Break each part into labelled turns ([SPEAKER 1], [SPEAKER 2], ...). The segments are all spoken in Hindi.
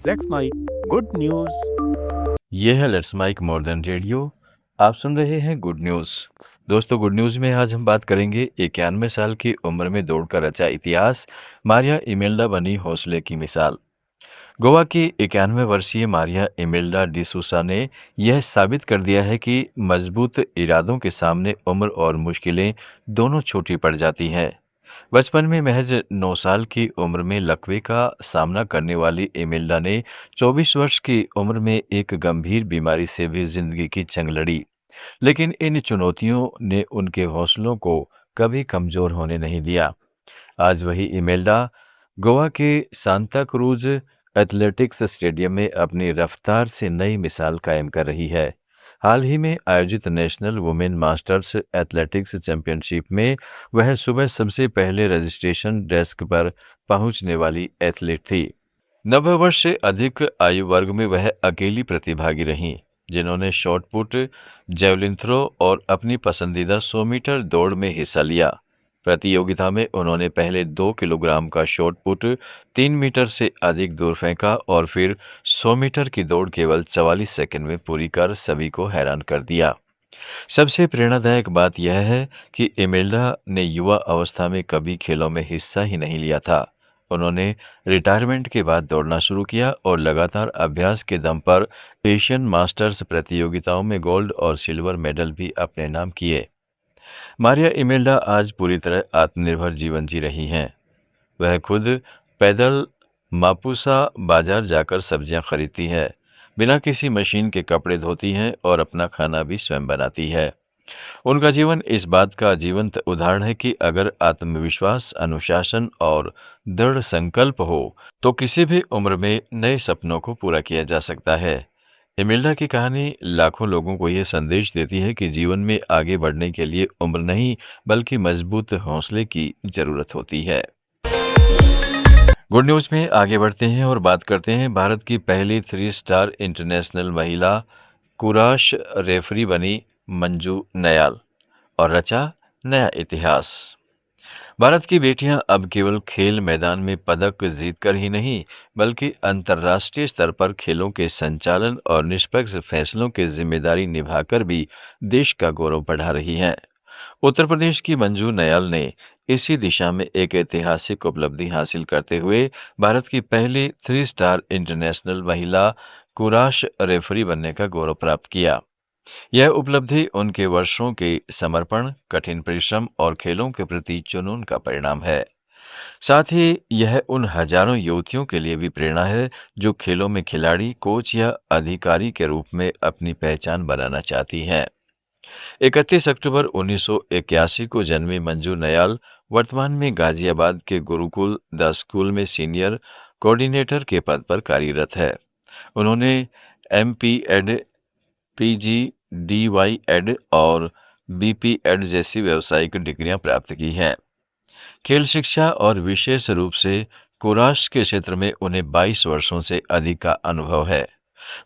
[SPEAKER 1] Let's my good news.
[SPEAKER 2] ये है लेट्स माइक मॉडर्न रेडियो। आप सुन रहे हैं गुड न्यूज़। दोस्तों, गुड न्यूज़ में आज हम बात करेंगे 91 साल की उम्र में दौड़ का रचा इतिहास। मारिया इमेल्डा बनी हौसले की मिसाल। गोवा की 91 वर्षीय मारिया इमेल्डा डिसूसा ने यह साबित कर दिया है कि मजबूत इरादों के सामने उम्र और मुश्किलें दोनों छोटी पड़ जाती हैं। बचपन में महज 9 साल की उम्र में लकवे का सामना करने वाली इमेल्डा ने 24 वर्ष की उम्र में एक गंभीर बीमारी से भी जिंदगी की जंग लड़ी। लेकिन इन चुनौतियों ने उनके हौसलों को कभी कमजोर होने नहीं दिया। आज वही इमेल्डा गोवा के सांता क्रूज एथलेटिक्स स्टेडियम में अपनी रफ्तार से नई मिसाल कायम कर रही है। हाल ही में आयोजित national women masters athletics championship में वह सुबह सबसे पहले रजिस्ट्रेशन डेस्क पर पहुंचने वाली एथलीट थी। 90 वर्ष से अधिक आयु वर्ग में वह अकेली प्रतिभागी रहीं, जिन्होंने शॉट पुट, जेवलिन थ्रो और अपनी पसंदीदा 100 मीटर दौड़ में हिस्सा लिया। प्रतियोगिता में उन्होंने पहले 2 किलोग्राम का शॉट पुट 3 मीटर से अधिक दूर फेंका और फिर 100 मीटर की दौड़ केवल 44 सेकंड में पूरी कर सभी को हैरान कर दिया। सबसे प्रेरणादायक बात यह है कि इमेल्डा ने युवा अवस्था में कभी खेलों में हिस्सा ही नहीं लिया था। उन्होंने रिटायरमेंट के बाद दौड़ना शुरू किया और लगातार अभ्यास के दम पर एशियन मास्टर्स प्रतियोगिताओं में गोल्ड और सिल्वर मेडल भी अपने नाम किए। मारिया इमेल्डा आज पूरी तरह आत्मनिर्भर जीवन जी रही हैं। वह खुद पैदल मापुसा बाजार जाकर सब्जियां खरीदती है, बिना किसी मशीन के कपड़े धोती हैं और अपना खाना भी स्वयं बनाती है। उनका जीवन इस बात का जीवंत उदाहरण है कि अगर आत्मविश्वास, अनुशासन और दृढ़ संकल्प हो, तो किसी भी उम्र में नए सपनों को पूरा किया जा सकता है। इमेल्डा की कहानी लाखों लोगों को यह संदेश देती है कि जीवन में आगे बढ़ने के लिए उम्र नहीं, बल्कि मजबूत हौसले की जरूरत होती है। गुड न्यूज़ में आगे बढ़ते हैं और बात करते हैं भारत की पहली 3 स्टार इंटरनेशनल महिला कुराश रेफरी बनी मंजू नयाल और रचा नया इतिहास। भारत की बेटियां अब केवल खेल मैदान में पदक जीतकर ही नहीं, बल्कि अंतर्राष्ट्रीय स्तर पर खेलों के संचालन और निष्पक्ष फैसलों की जिम्मेदारी निभाकर भी देश का गौरव बढ़ा रही हैं। उत्तर प्रदेश की मंजू नयाल ने इसी दिशा में एक ऐतिहासिक उपलब्धि हासिल करते हुए भारत की पहली 3 स्टार इंटरनेशनल महिला कुराश रेफरी बनने का गौरव प्राप्त किया। यह उपलब्धि उनके वर्षों के समर्पण, कठिन परिश्रम और खेलों के प्रति जुनून का परिणाम है। साथ ही यह उन हजारों युवतियों के लिए भी प्रेरणा है जो खेलों में खिलाड़ी, कोच या अधिकारी के रूप में अपनी पहचान बनाना चाहती हैं। 31 अक्टूबर 1981 को जन्मी मंजू नयाल वर्तमान में गाजियाबाद के गुरुकुल द स्कूल में सीनियर कोऑर्डिनेटर के पद पर कार्यरत है। उन्होंने MP Ed, PG, DY Ed और बीपी एड जैसी व्यावसायिक डिग्रियां प्राप्त की हैं। खेल शिक्षा और विशेष रूप से कुराश के क्षेत्र में उन्हें 22 वर्षों से अधिक का अनुभव है।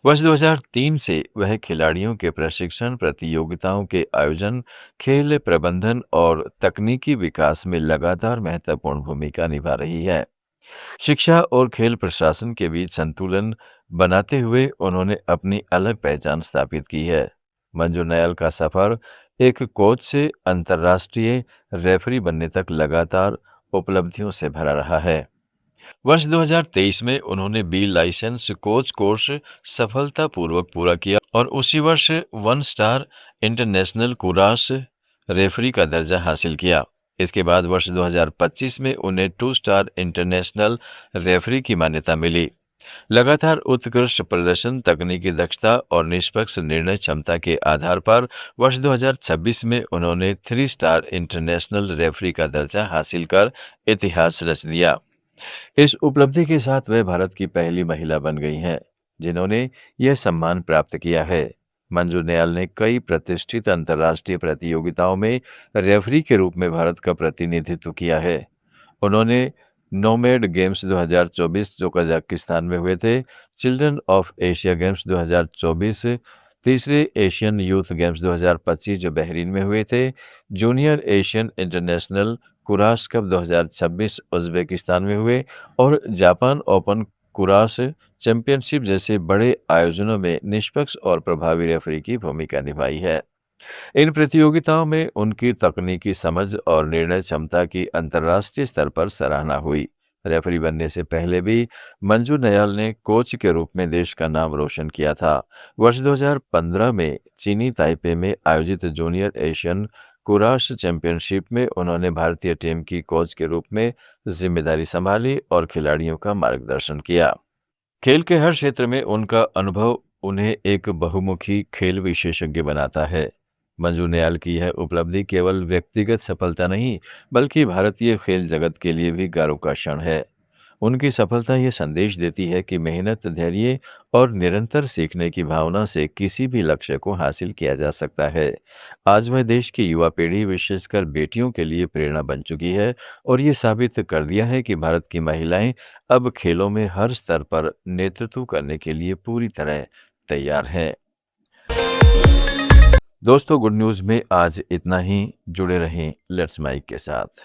[SPEAKER 2] वर्ष 2003 से वह खिलाड़ियों के प्रशिक्षण, प्रतियोगिताओं के आयोजन, खेल प्रबंधन और तकनीकी विकास में लगातार महत्वपूर्ण भूमिका निभा रही है। शिक्षा और खेल प्रशासन के बीच संतुलन बनाते हुए उन्होंने अपनी अलग पहचान स्थापित की है। मंजू नयाल का सफर एक कोच से अंतर्राष्ट्रीय रेफरी बनने तक लगातार उपलब्धियों से भरा रहा है। वर्ष 2023 में उन्होंने बी लाइसेंस कोच कोर्स सफलतापूर्वक पूरा किया और उसी वर्ष 1 स्टार इंटरनेशनल कुराश रेफरी का दर्जा हासिल किया। इसके बाद वर्ष 2025 में उन्हें 2 स्टार इंटरनेशनल रेफरी की मान्यता मिली। लगातार उत्कृष्ट प्रदर्शन, तकनीकी दक्षता और निष्पक्ष निर्णय क्षमता के आधार पर वर्ष 2026 में उन्होंने 3 स्टार इंटरनेशनल रेफरी का दर्जा हासिल कर इतिहास रच दिया। इस उपलब्धि के साथ वे भारत की पहली महिला बन गई हैं जिन्होंने यह सम्मान प्राप्त किया है। मंजू नयाल ने कई प्रतिष्ठित अंतर्राष्ट्रीय प्रतियोगिताओं में रेफरी के रूप में भारत का प्रतिनिधित्व किया है। उन्होंने नोमैड गेम्स 2024 जो कजाकिस्तान में हुए थे, चिल्ड्रन ऑफ एशिया गेम्स 2024, तीसरे एशियन यूथ गेम्स 2025 जो बहरीन में हुए थे, junior Asian international Kurash cup 2026 Uzbekistan में हुए और जापान ओपन कुराश चैंपियनशिप जैसे बड़े आयोजनों में निष्पक्ष और प्रभावी रेफरी की भूमिका निभाई है। इन प्रतियोगिताओं में उनकी तकनीकी समझ और निर्णय क्षमता की अंतर्राष्ट्रीय स्तर पर सराहना हुई। रेफरी बनने से पहले भी मंजू नयाल ने कोच के रूप में देश का नाम रोशन किया था। वर्ष 2015 में चीनी ताइपे में आयोजित जूनियर एशियन कुराश चैंपियनशिप में उन्होंने भारतीय टीम की कोच के रूप में जिम्मेदारी संभाली और खिलाड़ियों का मार्गदर्शन किया। खेल के हर क्षेत्र में उनका अनुभव उन्हें एक बहुमुखी खेल विशेषज्ञ बनाता है। मंजू नयाल की यह उपलब्धि केवल व्यक्तिगत सफलता नहीं, बल्कि भारतीय खेल जगत के लिए भी गौरव का क्षण है। उनकी सफलता ये संदेश देती है कि मेहनत, धैर्य और निरंतर सीखने की भावना से किसी भी लक्ष्य को हासिल किया जा सकता है। आज वह देश की युवा पीढ़ी, विशेषकर बेटियों के लिए प्रेरणा बन चुकी है और ये साबित कर दिया है कि भारत की महिलाएं अब खेलों में हर स्तर पर नेतृत्व करने के लिए पूरी तरह तैयार हैं। दोस्तों, गुड न्यूज़ में आज इतना ही। जुड़े रहें लेट्स माइक के साथ।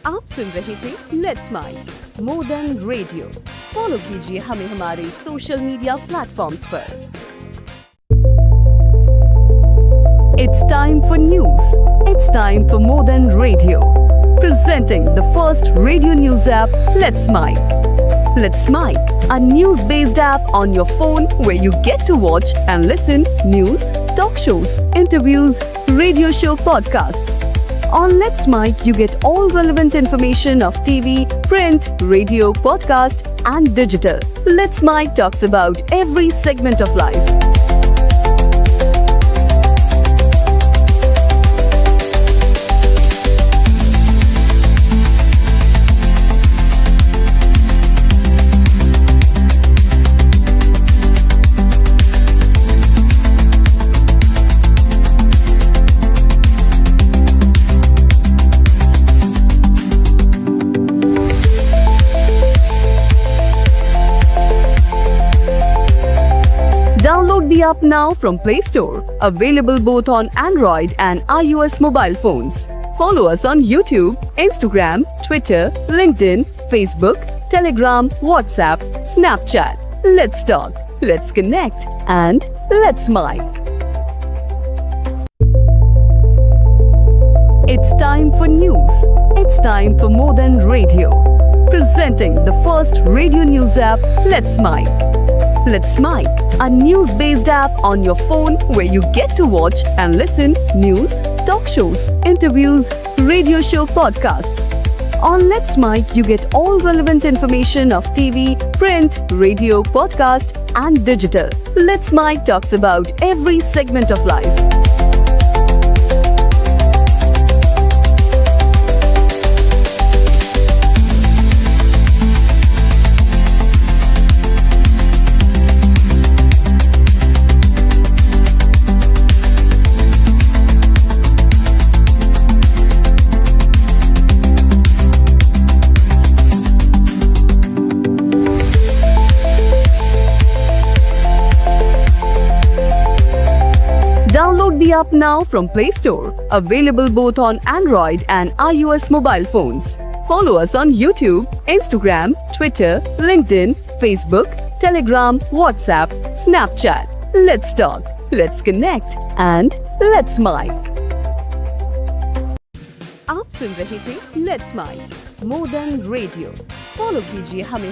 [SPEAKER 3] आप सुन रहे थे let's mic more than radio. Follow कीजिए हमें हमारे सोशल मीडिया प्लेटफॉर्म्स पर। It's time for news. It's time for more than radio. Presenting the first radio news app, Let's Mic. Let's Mic, a news-based app on your phone where you get to watch and listen news, talk shows, interviews, radio show podcasts. On Let's Mic, you get all relevant information of TV, print, radio, podcast, and digital. Let's Mic talks about every segment of life. Download the app now from Play Store. Available both on Android and iOS mobile phones. Follow us on YouTube, Instagram, Twitter, LinkedIn, Facebook, Telegram, WhatsApp, Snapchat. Let's talk, let's connect, and let's mic. It's time for news. It's time for more than radio. Presenting the first radio news app, Let's Mic. Let's Mic, a news-based app on your phone where you get to watch and listen news, talk shows, interviews, radio show podcasts. On Let's Mic, you get all relevant information of TV, print, radio, podcast, and digital. Let's Mic talks about every segment of life. Download the app now from Play Store. Available both on Android and iOS mobile phones. Follow us on YouTube, Instagram, Twitter, LinkedIn, Facebook, Telegram, WhatsApp, Snapchat. Let's talk, let's connect, and let's mic. आप सुन रहे थे let's mic more than radio. Follow कीजिए हमें